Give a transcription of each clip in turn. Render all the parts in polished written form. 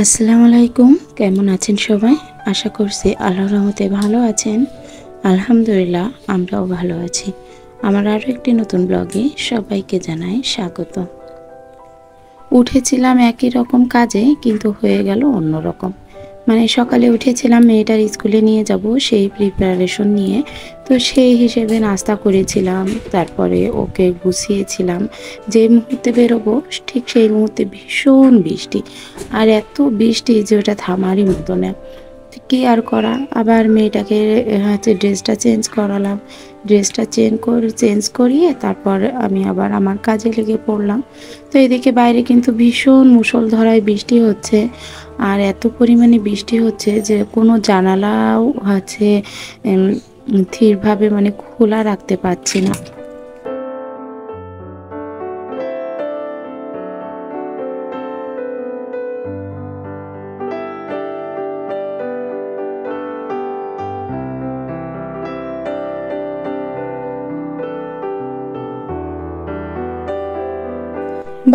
আসসালামু আলাইকুম। কেমন আছেন সবাই? আশা করছি আল্লাহর রহমতে ভালো আছেন। আলহামদুলিল্লাহ আমরাও ভালো আছি। আমার আরও একটি নতুন ব্লগে সবাইকে জানাই স্বাগত। উঠেছিলাম একই রকম কাজে, কিন্তু হয়ে গেল অন্যরকম। মানে সকালে উঠেছিলাম মেয়েটার স্কুলে নিয়ে যাব সেই প্রিপারেশন নিয়ে। তো সেই হিসেবে নাস্তা করেছিলাম, তারপরে ওকে গুছিয়েছিলাম। যে মুহূর্তে বেরোবো ঠিক সেই মুহূর্তে ভীষণ বৃষ্টি, আর এত বৃষ্টি যে ওটা থামারই মতো না। কি আর করা, আবার মেয়েটাকে ড্রেসটা চেঞ্জ করালাম। ড্রেসটা চেঞ্জ করিয়ে তারপর আমি আবার আমার কাজে লেগে পড়লাম। তো এদিকে বাইরে কিন্তু ভীষণ মুষলধারায় বৃষ্টি হচ্ছে, আর এত পরিমাণে বৃষ্টি হচ্ছে যে কোনো জানালাও স্থিরভাবে মানে খোলা রাখতে পারছি না।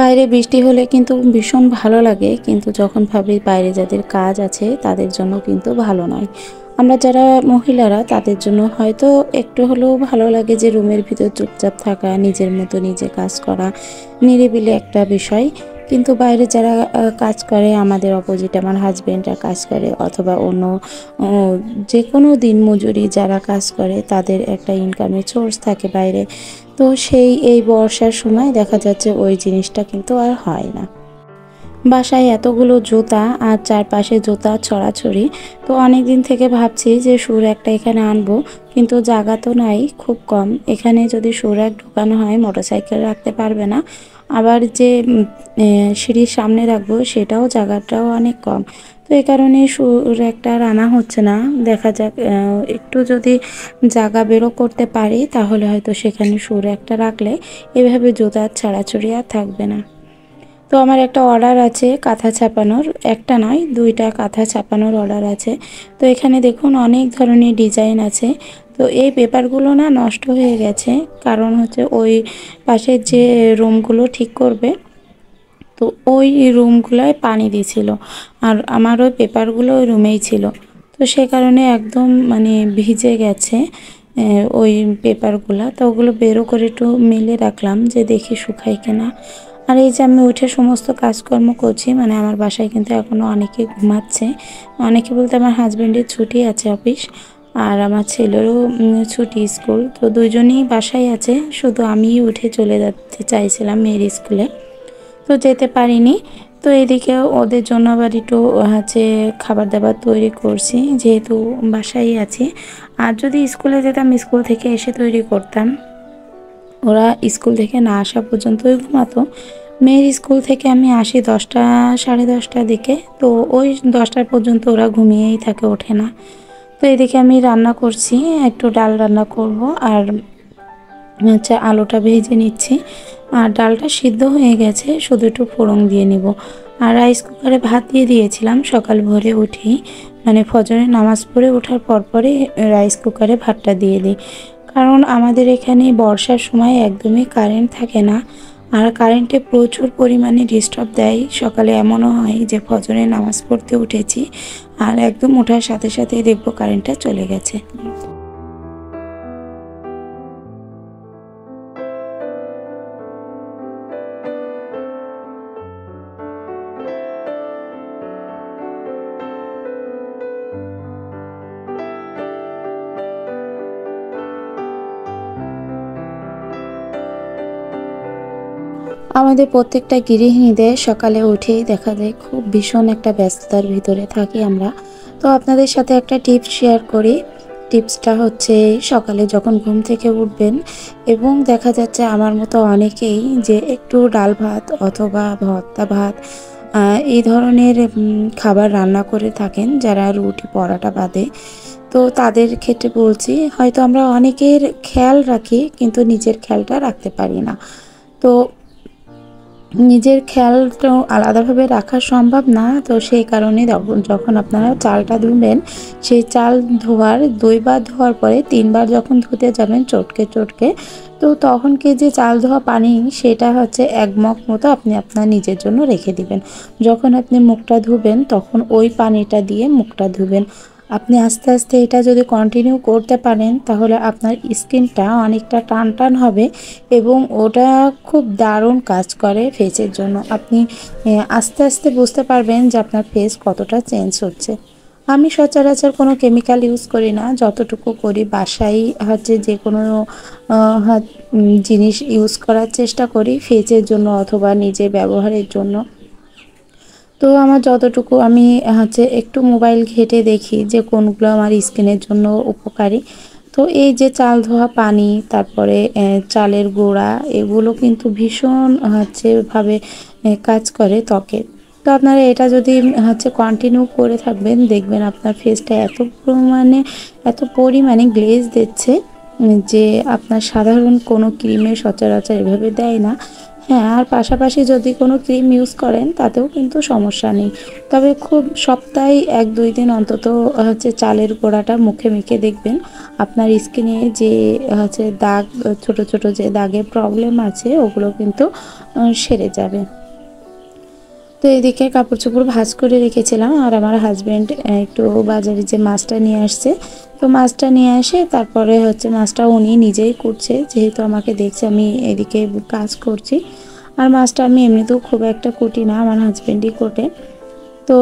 বাইরে বৃষ্টি হলে কিন্তু ভীষণ ভালো লাগে, কিন্তু যখন ভাবি বাইরে যাদের কাজ আছে তাদের জন্য কিন্তু ভালো নয়। আমরা যারা মহিলারা তাদের জন্য হয়তো একটু হলেও ভালো লাগে যে রুমের ভিতর চুপচাপ থাকা, নিজের মতো নিজে কাজ করা, নিরিবিলি একটা বিষয়। কিন্তু বাইরে যারা কাজ করে, আমাদের অপোজিট আমার হাজবেন্ডরা কাজ করে, অথবা অন্য যে কোনো দিন মজুরি যারা কাজ করে, তাদের একটা ইনকামের সোর্স থাকে বাইরে। তো এই বর্ষার সময় দেখা যাচ্ছে ওই জিনিসটা কিন্তু আর হয় না। বাসায় এতগুলো জুতা আর চারপাশে জুতা ছড়াছড়ি। তো অনেক দিন থেকে ভাবছি যে সুর একটা এখানে আনবো, কিন্তু জায়গা তো নাই, খুব কম। এখানে যদি সুর এক ঢুকানো হয় মোটরসাইকেল রাখতে পারবে না, আবার যে সিঁড়ির সামনে রাখবো সেটাও জায়গাটাও অনেক কম। তো এই কারণে সুর একটা আর আনা হচ্ছে না। দেখা যাক, একটু যদি জায়গা বেরো করতে পারি তাহলে হয়তো সেখানে সুর একটা রাখলে এভাবে জুতার ছাড়াছড়ি আর থাকবে না। তো আমার একটা অর্ডার আছে কাঁথা ছাপানোর, একটা নয় দুইটা কাঁথা ছাপানোর অর্ডার আছে। তো এখানে দেখুন অনেক ধরনের ডিজাইন আছে। তো এই পেপারগুলো না নষ্ট হয়ে গেছে, কারণ হচ্ছে ওই পাশের যে রুমগুলো ঠিক করবে, তো ওই রুমগুলোয় পানি দিছিল, আর আমার ওই পেপারগুলো ওই রুমেই ছিল। তো সে কারণে একদম মানে ভিজে গেছে ওই পেপারগুলো। তো ওগুলো বেরো করে একটু মেলে রাখলাম যে দেখি শুকায় কিনা। আর এই যে আমি উঠে সমস্ত কাজকর্ম করছি, মানে আমার বাসায় কিন্তু এখনও অনেকে ঘুমাচ্ছে। অনেকে বলতে আমার হাজব্যান্ডের ছুটি আছে অফিস, আর আমার ছেলেরও ছুটি স্কুল। তো দুজনেই বাসায় আছে, শুধু আমিই উঠে চলে যেতে চাইছিলাম মেয়ের স্কুলে, তো যেতে পারিনি। তো এদিকে ওদের জন্য আবার একটু খাবার দাবার তৈরি করছি, যেহেতু বাসায় আছি। আর যদি স্কুলে যেতাম স্কুল থেকে এসে তৈরি করতাম, ওরা স্কুল থেকে না আসা পর্যন্তই ঘুমাতো। মেয়ের স্কুল থেকে আমি আসি 10টা সাড়ে 10টার দিকে, তো ওই 10টার পর্যন্ত ওরা ঘুমিয়েই থাকে, ওঠে না। তো এদিকে আমি রান্না করছি, একটু ডাল রান্না করব, আর আলুটা ভেজে নিচ্ছি। আর ডালটা সিদ্ধ হয়ে গেছে, শুধু একটু ফোড়ন দিয়ে নিব। আর রাইস কুকারে ভাত দিয়ে দিয়েছিলাম সকাল ভোরে উঠি, মানে ফজরের নামাজ পড়ে ওঠার পরপরই রাইস কুকারে ভাতটা দিয়ে দিই। কারণ আমাদের এখানে বর্ষার সময় একদমই কারেন্ট থাকে না, আর কারেন্টে প্রচুর পরিমাণে ডিস্টার্ব দেয়। সকালে এমনও হয় যে ফজরের নামাজ পড়তে উঠেছি, আর একদম ওঠার সাথে সাথেই দেখবো কারেন্টটা চলে গেছে। আমাদের প্রত্যেকটা গৃহিণীদের সকালে উঠেই দেখা যায় খুব ভীষণ একটা ব্যস্ততার ভিতরে থাকি আমরা। তো আপনাদের সাথে একটা টিপস শেয়ার করি। টিপসটা হচ্ছে, সকালে যখন ঘুম থেকে উঠবেন এবং দেখা যাচ্ছে আমার মতো অনেকেই যে একটু ডাল ভাত অথবা ভর্তা ভাত এই ধরনের খাবার রান্না করে থাকেন, যারা রুটি পরাটা বাদে। তো তাদের ক্ষেত্রে বলছি, হয়তো আমরা অনেকের খেয়াল রাখি কিন্তু নিজের খেয়ালটা রাখতে পারি না। তো নিজের খেয়ালটা আলাদাভাবে রাখা সম্ভব না। তো সেই কারণে যখন আপনারা চালটা ধুবেন, সেই চাল ধোয়ার ২ বার ধোয়ার পরে ৩ বার যখন ধুতে যাবেন চটকে, চটকে, তো তখন কি যে চাল ধোয়া পানি সেটা হচ্ছে ১ মগ মতো আপনি আপনার নিজের জন্য রেখে দিবেন। যখন আপনি মুখটা ধুবেন তখন ওই পানিটা দিয়ে মুখটা ধুবেন। আপনি আস্তে, আস্তে এটা যদি কন্টিনিউ করতে পারেন তাহলে আপনার স্কিনটা অনেকটা টান, টান হবে এবং ওটা খুব দারুণ কাজ করে ফেসের জন্য। আপনি আস্তে, আস্তে বুঝতে পারবেন যে আপনার ফেস কতটা চেঞ্জ হচ্ছে। আমি সচরাচর কোনো কেমিক্যাল ইউজ করি না। যতটুকু করি বাসায় হচ্ছে যেকোনো আ হাত জিনিস ইউজ করার চেষ্টা করি ফেসের জন্য অথবা নিজের ব্যবহারের জন্য। তো আমার যতটুকু আমি হচ্ছে একটু মোবাইল ঘেঁটে দেখি যে কোনগুলো আমার স্কিনের জন্য উপকারী। তো এই যে চাল ধোয়া পানি, তারপরে চালের গুঁড়া এগুলো কিন্তু ভীষণ হচ্ছে ভাবে কাজ করে ত্বকে। তো আপনারা এটা যদি হচ্ছে কন্টিনিউ করে থাকবেন দেখবেন আপনার ফেসটা এত পরিমাণে গ্লেজ দিচ্ছে যে আপনার সাধারণ কোনো ক্রিমে সচরাচর এভাবে দেয় না। হ্যাঁ, আর পাশাপাশি যদি কোনো ক্রিম ইউজ করেন তাতেও কিন্তু সমস্যা নেই। তবে খুব সপ্তাহে ১-২ দিন অন্তত হচ্ছে চালের গুঁড়াটা মুখে মেখে দেখবেন আপনার স্কিনে যে হচ্ছে দাগ, ছোট, ছোট যে দাগের প্রবলেম আছে ওগুলো কিন্তু সেরে যাবে। তো এদিকে কাপড় চোপড় ভাঁজ করে রেখেছিলাম আর আমার হাজব্যান্ড একটু বাজারে যে মাছটা নিয়ে আসছে, তো মাছটা নিয়ে আসে তারপরে হচ্ছে মাছটা উনি নিজেই কুটছে, যেহেতু আমাকে দেখছে আমি এদিকে কাজ করছি। আর মাছটা আমি এমনিতেও খুব একটা কুটি না, আমার হাজব্যান্ডই কোটে। তো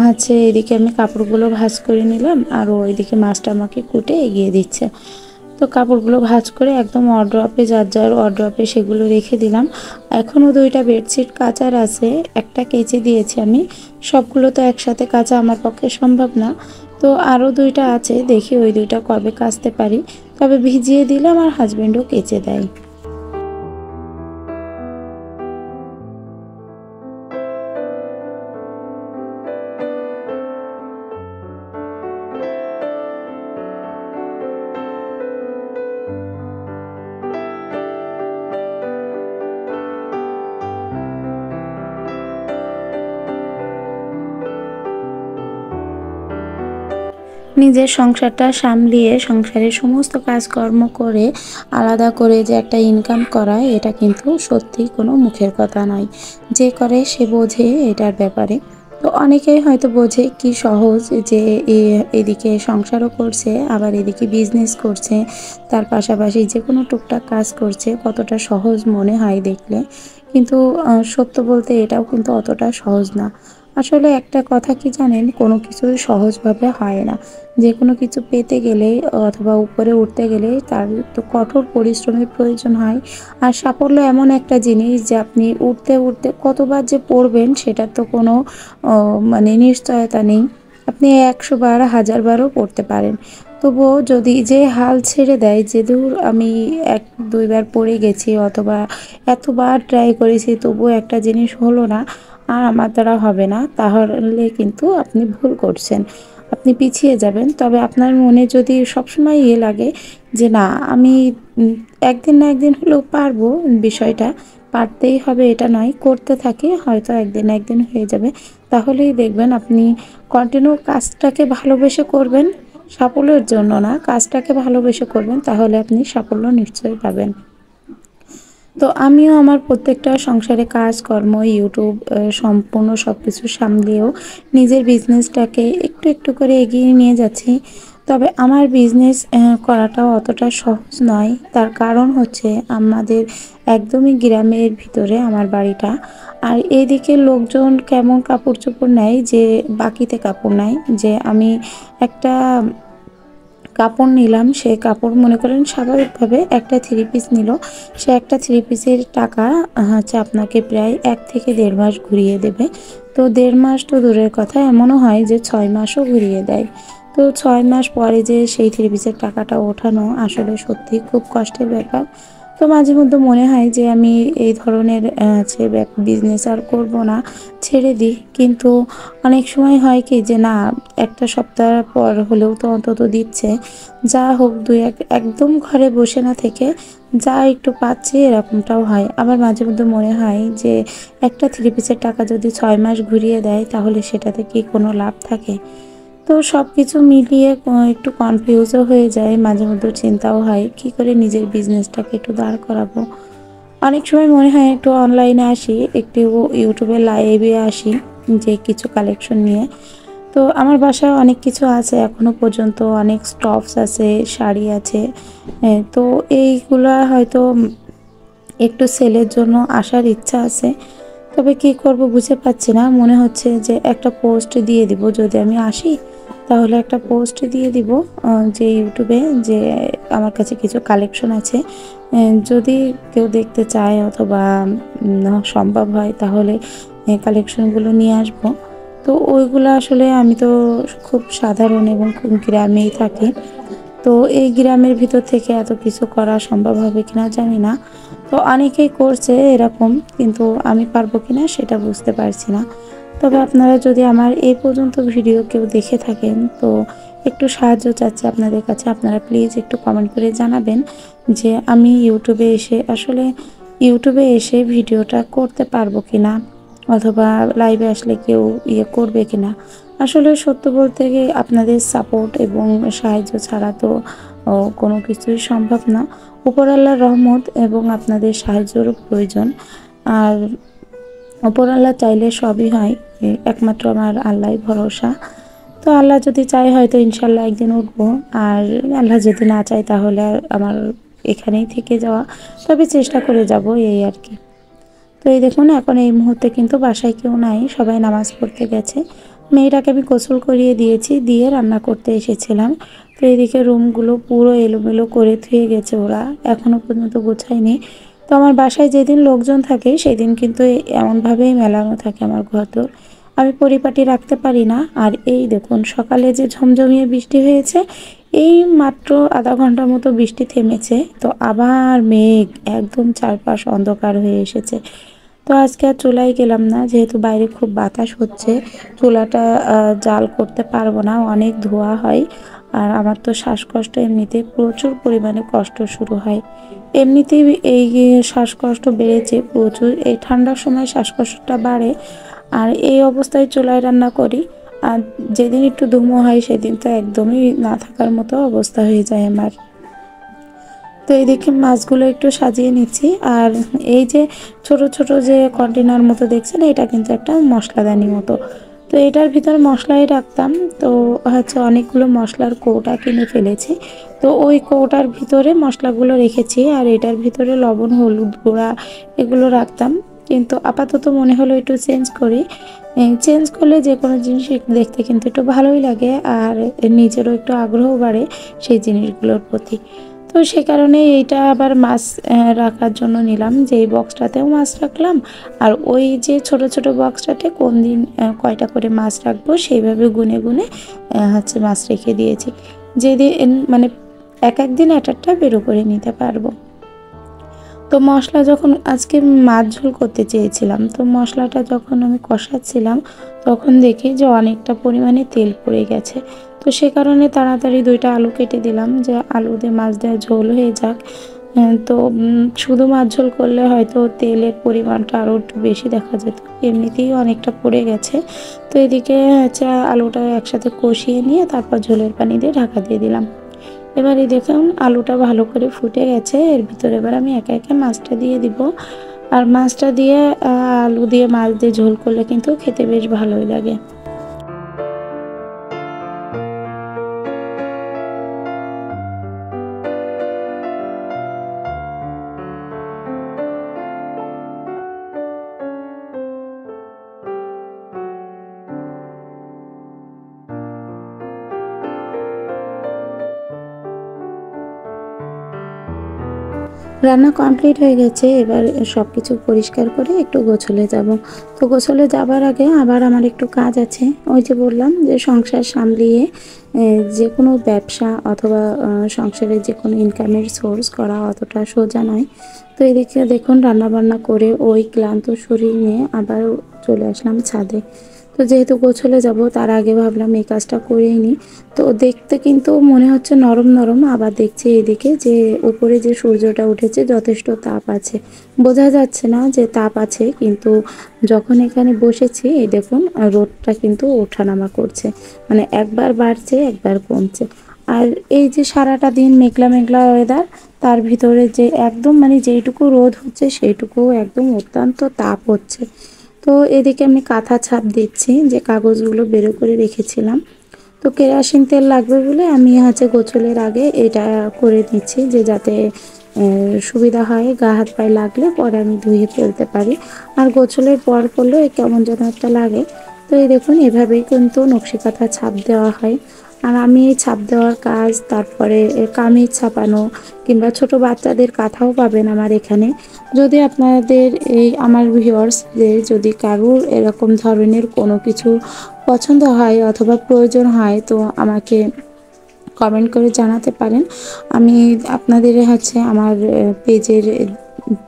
হচ্ছে এদিকে আমি কাপড়গুলো ভাঁজ করে নিলাম আর ও এদিকে মাছটা আমাকে কুটে এগিয়ে দিচ্ছে। তো কাপড়গুলো ভাঁজ করে একদম ওয়ারড্রপে যার ওয়ারড্রপে সেগুলো রেখে দিলাম। এখনও ২টা বেডশিট কাচার আছে, একটা কেচে দিয়েছি আমি। সবগুলো তো একসাথে কাচা আমার পক্ষে সম্ভব না। তো আরও ২টা আছে, দেখি ওই ২টা কবে কাচতে পারি। তবে ভিজিয়ে দিলাম আর হাজব্যান্ডও কেচে দেয়। নিজের সংসারটা সামলিয়ে সংসারের সমস্ত কাজকর্ম করে আলাদা করে যে একটা ইনকাম করা এটা কিন্তু সত্যিই কোনো মুখের কথা নয়। যে করে সে বোঝে এটার ব্যাপারে। তো অনেকেই হয়তো বোঝে কি সহজ যে এদিকে সংসারও করছে আবার এদিকে বিজনেস করছে, তার পাশাপাশি যে কোনো টুকটাক কাজ করছে কতটা সহজ মনে হয় দেখলে। কিন্তু সত্য বলতে এটাও কিন্তু অতটা সহজ না। আসলে একটা কথা কি জানেন, কোনো কিছুই সহজভাবে হয় না। যেকোনো কিছু পেতে গেলে অথবা উপরে উঠতে গেলে তার তো কঠোর পরিশ্রমের প্রয়োজন হয়। আর সাফল্য এমন একটা জিনিস যে আপনি উঠতে, উঠতে কতবার যে পড়বেন সেটার তো কোনো মানে নিশ্চয়তা নেই। আপনি ১০০ বার, ১০০০ বারও পড়তে পারেন। তবুও যদি যে হাল ছেড়ে দেয় যে ধুর আমি ১-২ বার পড়ে গেছি অথবা এতবার ট্রাই করেছি তবুও একটা জিনিস হলো না, আর আমার দ্বারা হবে না, তাহলে কিন্তু আপনি ভুল করছেন। আপনি পিছিয়ে যাবেন। তবে আপনার মনে যদি সবসময় লাগে যে না আমি উম একদিন না একদিন হলেও পারবো, বিষয়টা পারতেই হবে এটা নয়, করতে থাকি হয়তো একদিন না একদিন হয়ে যাবে। তাহলেই দেখবেন আপনি কন্টিনিউ কাজটাকে ভালোবেসে করবেন, সাফল্যের জন্য না, কাজটাকে ভালোবেসে করবেন তাহলে আপনি সাফল্য নিশ্চয়ই পাবেন। তো আমিও আমার প্রত্যেকটা সংসারে কাজকর্ম, ইউটিউব সম্পূর্ণ সবকিছু সামলিয়েও নিজের বিজনেসটাকে একটু, একটু করে এগিয়ে নিয়ে যাচ্ছি। তবে আমার বিজনেস করাটাও অতটা সহজ নয়। তার কারণ হচ্ছে আমাদের একদমই গ্রামের ভিতরে আমার বাড়িটা। আর এদিকে লোকজন কেমন কাপড়-চোপড় নেয় যে বাকিতে কাপড় নেয়। যে আমি একটা কাপড় নিলাম, সে কাপড় মনে করেন স্বাভাবিকভাবে একটা 3 পিস নিল। সে একটা 3 পিসের টাকা হচ্ছে আপনাকে প্রায় ১ থেকে ১.৫ মাস ঘুরিয়ে দেবে। তো ১.৫ মাস তো দূরের কথা, এমনও হয় যে ৬ মাসও ঘুরিয়ে দেয়। তো ৬ মাস পরে যে সেই 3 পিসের টাকাটা ওঠানো আসলে সত্যিই খুব কষ্টের ব্যাপার। তো মাঝে মধ্যে মনে হয় যে আমি এই ধরনের হচ্ছে বিজনেস আর করব না, ছেড়ে দিই। কিন্তু অনেক সময় হয় কি যে না, একটা সপ্তাহ পর হলেও তো অন্তত দিচ্ছে, যা হোক দুই এক একদম ঘরে বসে না থেকে যা একটু পাচ্ছি এরকমটাও হয়। আবার মাঝে মধ্যে মনে হয় যে একটা থ্রি পিসের টাকা যদি 6 মাস ঘুরিয়ে দেয় তাহলে সেটাতে কি কোনো লাভ থাকে? তো সবকিছু মিলিয়ে একটু কনফিউজও হয়ে যায়। মাঝে মধ্যে চিন্তাও হয় কি করে নিজের বিজনেসটাকে একটু দাঁড় করাবো। অনেক সময় মনে হয় একটু অনলাইনে আসি, একটু ইউটিউবে লাইভে আসি, যে কিছু কালেকশন নিয়ে। তো আমার বাসায় অনেক কিছু আছে এখনো পর্যন্ত, অনেক স্টফস আছে, শাড়ি আছে। তো এইগুলা হয়তো একটু সেলের জন্য আসার ইচ্ছা আছে। তবে কি করব বুঝে পাচ্ছি না। মনে হচ্ছে যে একটা পোস্ট দিয়ে দিব, যদি আমি আসি তাহলে একটা পোস্ট দিয়ে দিব যে ইউটিউবে, যে আমার কাছে কিছু কালেকশন আছে, যদি কেউ দেখতে চায় অথবা সম্ভব হয় তাহলে কালেকশনগুলো নিয়ে আসব। তো ওইগুলো আসলে আমি তো খুব সাধারণ এবং খুব গ্রামেই থাকি। তো এই গ্রামের ভিতর থেকে এত কিছু করা সম্ভব হবে কিনা জানি না। তো অনেকেই করছে এরকম, কিন্তু আমি পারবো কিনা সেটা বুঝতে পারছি না। তবে আপনারা যদি আমার এই পর্যন্ত ভিডিও কেউ দেখে থাকেন তো একটু সাহায্য চাচ্ছি আপনাদের কাছে। আপনারা প্লিজ একটু কমেন্ট করে জানাবেন যে আমি ইউটিউবে এসে ভিডিওটা করতে পারবো কিনা, অথবা লাইভে আসলে কেউ করবে কিনা। আসলে সত্য বলতে গিয়ে আপনাদের সাপোর্ট এবং সাহায্য ছাড়া তো কোনো কিছুই সম্ভব না। উপর আল্লাহর রহমত এবং আপনাদের সাহায্যেরও প্রয়োজন। আর উপর আল্লাহ চাইলে সবই হয়, একমাত্র আমার আল্লাহই ভরসা। তো আল্লাহ যদি চায় হয়তো ইনশাল্লাহ একদিন উঠবো, আর আল্লাহ যদি না চায় তাহলে আমার এখানেই থেকে যাওয়া। তবে চেষ্টা করে যাব এই আর কি। তো এই দেখুন এখন এই মুহূর্তে কিন্তু বাসায় কেউ নাই, সবাই নামাজ পড়তে গেছে। মেয়েটাকে আমি গোসল করিয়ে দিয়েছি, দিয়ে রান্না করতে এসেছিলাম। তো এদিকে রুমগুলো পুরো এলোমেলো করে ধুয়ে গেছে ওরা, এখনও পর্যন্ত গোছায়নি। তো আমার বাসায় যেদিন লোকজন থাকে সেদিন কিন্তু এমনভাবেই মেলানো থাকে আমার ঘরদোর, আমি পরিপাটি রাখতে পারি না। আর এই দেখুন সকালে যে ঝমঝমিয়ে বৃষ্টি হয়েছে, এই মাত্র আধা ঘন্টার মতো বৃষ্টি থেমেছে, তো আবার মেঘ, একদম চারপাশ অন্ধকার হয়ে এসেছে। তো আজকে আর চুলায় গেলাম না, যেহেতু বাইরে খুব বাতাস হচ্ছে। চুলাটা জাল করতে পারবো না, অনেক ধোঁয়া হয়। আর আমার তো শ্বাসকষ্ট, এমনিতে প্রচুর পরিমাণে কষ্ট শুরু হয়। এমনিতেই এই শ্বাসকষ্ট বেড়েছে প্রচুর, এই ঠান্ডার সময় শ্বাসকষ্টটা বাড়ে। আর এই অবস্থায় চুলায় রান্না করি, আর যেদিন একটু ধুমো হয় সেদিন তো একদমই না থাকার মতো অবস্থা হয়ে যায় আমার। তো এইদিকে মাছগুলো একটু সাজিয়ে নিচ্ছি। আর এই যে ছোট ছোট যে কন্টেনার মতো দেখছেন, এটা কিন্তু একটা মশলাদানি মতো। তো এটার ভিতরে মশলাই রাখতাম। তো হচ্ছে অনেকগুলো মশলার কৌটা কিনে ফেলেছি। তো ওই কৌটার ভিতরে মশলাগুলো রেখেছি, আর এটার ভিতরে লবণ, হলুদ গুঁড়া এগুলো রাখতাম। কিন্তু আপাতত মনে হলো একটু চেঞ্জ করি। চেঞ্জ করলে যে কোনো জিনিস দেখতে কিন্তু একটু ভালোই লাগে, আর নিজেরও একটু আগ্রহ বাড়ে সেই জিনিসগুলোর প্রতি। তো সে কারণে এইটা আবার মাছ রাখার জন্য নিলাম, যে এই বক্সটাতেও মাছ রাখলাম। আর ওই যে ছোট ছোট বক্সটাতে কোন দিন কয়টা করে মাছ রাখবো সেইভাবে গুনে গুনে হচ্ছে মাছ রেখে দিয়েছি, যেদিন মানে এক এক দিন এক একটা বেরো করে নিতে পারবো। তো মশলা যখন আজকে মাছ ঝোল করতে চেয়েছিলাম, তো মশলাটা যখন আমি কষাচ্ছিলাম তখন দেখি যে অনেকটা পরিমাণে তেল পড়ে গেছে। তো সে কারণে তাড়াতাড়ি 2টা আলু কেটে দিলাম, যে আলু দিয়ে মাছ দেওয়া ঝোল হয়ে যাক। তো শুধু মাছ ঝোল করলে হয়তো তেলের পরিমাণটা আরও একটু বেশি দেখা যেত, এমনিতেই অনেকটা পড়ে গেছে। তো এদিকে হচ্ছে আলুটা একসাথে কষিয়ে নিয়ে তারপর ঝোলের পানি দিয়ে ঢাকা দিয়ে দিলাম। এবারে দেখুন আলুটা ভালো করে ফুটে গেছে, এর ভিতরে এবার আমি একে একে মাছটা দিয়ে দিব। আর মাছটা দিয়ে আলু দিয়ে মাছ দিয়ে ঝোল করলে কিন্তু খেতে বেশ ভালোই লাগে। রান্না কমপ্লিট হয়ে গেছে। এবার সব কিছু পরিষ্কার করে একটু গোছলে যাব। তো গোছলে যাবার আগে আবার আমার একটু কাজ আছে। ওই যে বললাম যে সংসার সামলিয়ে যে কোনো ব্যবসা অথবা সংসারের যে কোনো ইনকামের সোর্স করা অতটা সোজা নয়। তো এদিকে দেখুন রান্নাবান্না করে ওই ক্লান্ত শরীর নিয়ে আবার চলে আসলাম ছাদে। তো যেহেতু গোছলে যাব তার আগে ভাবলাম এই কাজটা করেই নিই। তো দেখতে কিন্তু মনে হচ্ছে নরম নরম, আবার দেখছি এদিকে যে উপরে যে সূর্যটা উঠেছে যথেষ্ট তাপ আছে, বোঝা যাচ্ছে না যে তাপ আছে, কিন্তু যখন এখানে বসেছি এই দেখুন রোদটা কিন্তু ওঠানামা করছে, মানে একবার বাড়ছে একবার কমছে। আর এই যে সারাটা দিন মেঘলা মেঘলা ওয়েদার, তার ভিতরে যে একদম মানে যেইটুকু রোদ হচ্ছে সেইটুকু একদম অত্যন্ত তাপ হচ্ছে। তো এদিকে আমি কাঁথা ছাপ দিচ্ছি, যে কাগজগুলো বের করে রেখেছিলাম। তো কেরোসিন তেল লাগবে বলে আমি গোছলের আগে এটা করে নিচ্ছি, যে যাতে সুবিধা হয়, গা হাত পায়ে লাগলে পরে আমি ধুয়ে ফেলতে পারি। আর গোছলের পর করলেও কেমন যেন একটা লাগে। তো এই দেখুন এভাবেই কিন্তু নকশি কাঁথা ছাপ দেওয়া হয়। আর আমি এই ছাপ দেওয়ার কাজ, তারপরে কামিজ ছাপানো কিংবা ছোট বাচ্চাদের কাঁথাও পাবেন আমার এখানে। যদি আপনাদের এই আমার ভিউয়ার্সদের যদি কারোর এরকম ধরনের কোনো কিছু পছন্দ হয় অথবা প্রয়োজন হয় তো আমাকে কমেন্ট করে জানাতে পারেন। আমি আপনাদের আমার পেজের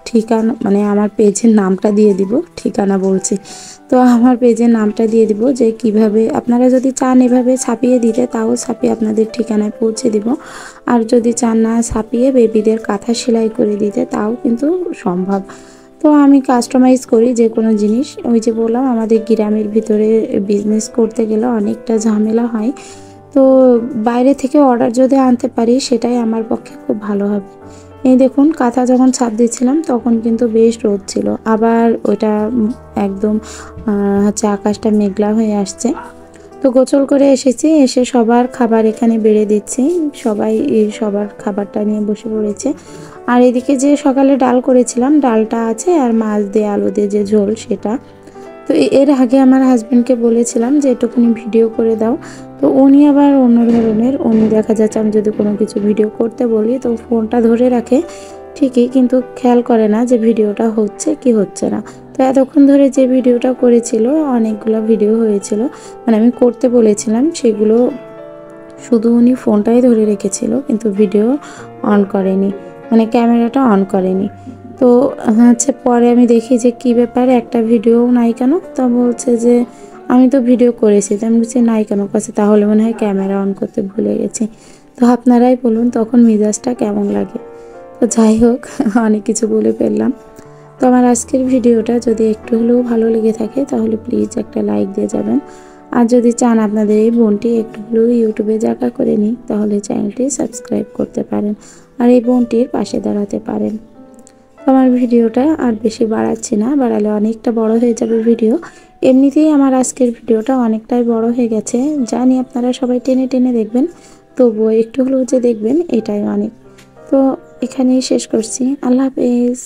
ঠিকানা, মানে আমার পেজের নামটা দিয়ে দিব, ঠিকানা বলছি। তো আমার পেজের নামটা দিয়ে দিব, যে কিভাবে আপনারা যদি চান এভাবে ছাপিয়ে দিতে তাও ছাপিয়ে আপনাদের ঠিকানায় পৌঁছে দিব। আর যদি চান না ছাপিয়ে বেবিদের কাঁথা সেলাই করে দিতে তাও কিন্তু সম্ভব। তো আমি কাস্টমাইজ করি যে কোনো জিনিস। ওই যে বললাম আমাদের গ্রামের ভিতরে বিজনেস করতে গেলে অনেকটা ঝামেলা হয়। তো বাইরে থেকে অর্ডার যদি আনতে পারি সেটাই আমার পক্ষে খুব ভালো হবে। এই দেখুন কাঁথা যখন ছাপ দিচ্ছিলাম তখন কিন্তু বেশ রোদ ছিল, আবার ওইটা একদম আকাশটা মেঘলা হয়ে আসছে। তো গোসল করে এসেছি, এসে সবার খাবার এখানে বেড়ে দিচ্ছি। সবাই সবার খাবারটা নিয়ে বসে পড়েছে। আর এদিকে যে সকালে ডাল করেছিলাম, ডালটা আছে, আর মাছ দিয়ে আলু দিয়ে যে ঝোল সেটা। তো এর আগে আমার হাজব্যান্ডকে বলেছিলাম যে একটুখানি ভিডিও করে দাও। তো উনি আবার অন্য ধরনের, উনি দেখা যাচ্ছে আমি যদি কোনো কিছু ভিডিও করতে বলি তো ফোনটা ধরে রাখে ঠিকই, কিন্তু খেয়াল করে না যে ভিডিওটা হচ্ছে কি হচ্ছে না। তো এতক্ষণ ধরে যে ভিডিওটা করেছিল, অনেকগুলো ভিডিও হয়েছিল, মানে আমি করতে বলেছিলাম সেগুলো, শুধু উনি ফোনটাই ধরে রেখেছিল কিন্তু ভিডিও অন করেনি, মানে ক্যামেরাটা অন করেনি। তো পরে আমি দেখি যে কী ব্যাপারে একটা ভিডিও নাই কেন, তা বলছে যে আমি তো ভিডিও করেছি। তো আমি বলছি নাই কেন, কাছে তাহলে মনে হয় ক্যামেরা অন করতে ভুলে গেছি। তো আপনারাই বলুন তখন মেজাজটা কেমন লাগে। তো যাই হোক অনেক কিছু বলে ফেললাম। তো আমার আজকের ভিডিওটা যদি একটু হলেও ভালো লেগে থাকে তাহলে প্লিজ একটা লাইক দিয়ে যাবেন। আর যদি চান আপনাদের এই বোনটি একটু হলেও ইউটিউবে জায়গা করে নিই তাহলে চ্যানেলটি সাবস্ক্রাইব করতে পারেন আর এই বোনটির পাশে দাঁড়াতে পারেন। আমার ভিডিওটা আর বেশি বাড়াচ্ছি না, বাড়ালে অনেকটা বড় হয়ে যাবে ভিডিও। এমনিতেই আমার আজকের ভিডিওটা অনেকটাই বড় হয়ে গেছে, জানি আপনারা সবাই টেনে টেনে দেখবেন, তবুও একটু হলেও যে দেখবেন এটাই অনেক। তো এখানেই শেষ করছি। আল্লাহ হাফেজ।